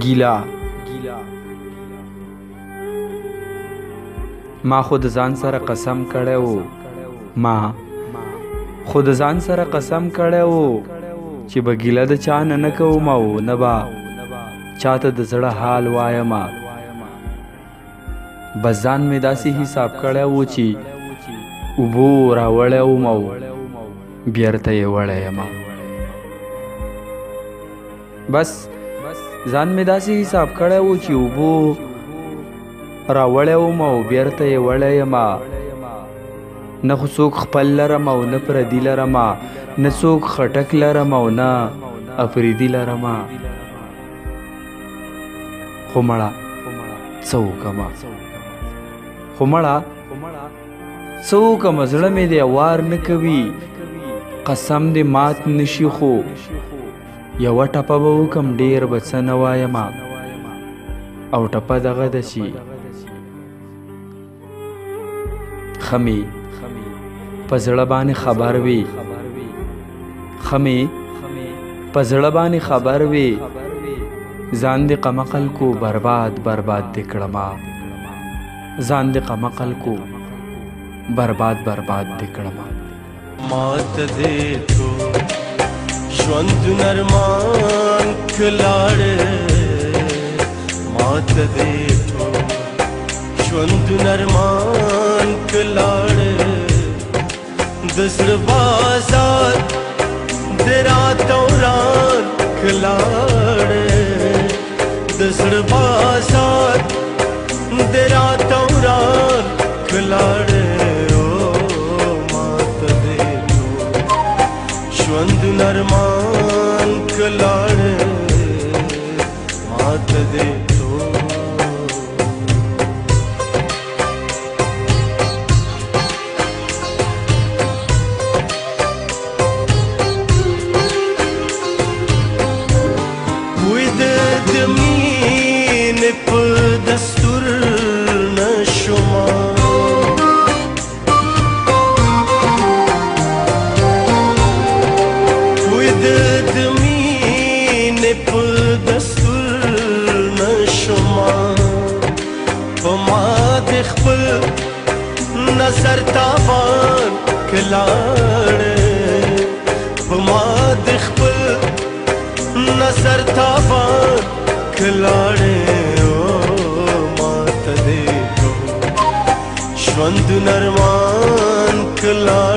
ګیلا ما خود ځان سره قسم کړی و ما خود ځان سره قسم کړی و چې به ګیله د چا نه کوم او نه به چاته د زړه حال وایم بس ځان مې داسې حساب کړی و چې اوبو راوړی وم او بیرته یې وړی یم بس ځان مې داسې حساب کړی و چې اوبو راوړی وم او بیرته یې وړی یم نه خو څوک خپل لرم او نه پردي لرم نه څوک خټک لرم او نه افریدي لرم خو مړه څه وکړمه خو مړه څه وکړمه زړه مې دی وار نه کوي قسم دې مات نشي خو یوه ټپه به وکړم ډېر به څه نه وایم او ټپه دغه ده چې ښه مې په زړه باندې خبر وي ښه مې په زړه باندې خبر وي ځان دې قمقل کو برباد برباد دې کړمه ځان دې قمقل کو برباد برباد دې کړمه مات دې تو ژوند نرمان کلاړې مات دې تو ژوند نرمان کلاړې د زړه بازار د رات وران کلاړې د زړه بازار د رات وران کلاړې او مات دې تو ژوند نرمان کلاړې مات دې تو دستور نشما کوئی د مینې په دستور نشما په ما د خپل نظر تاوان کلاړې په ما د خپل نظر تاوان کلاړې ژوند نرمان کلا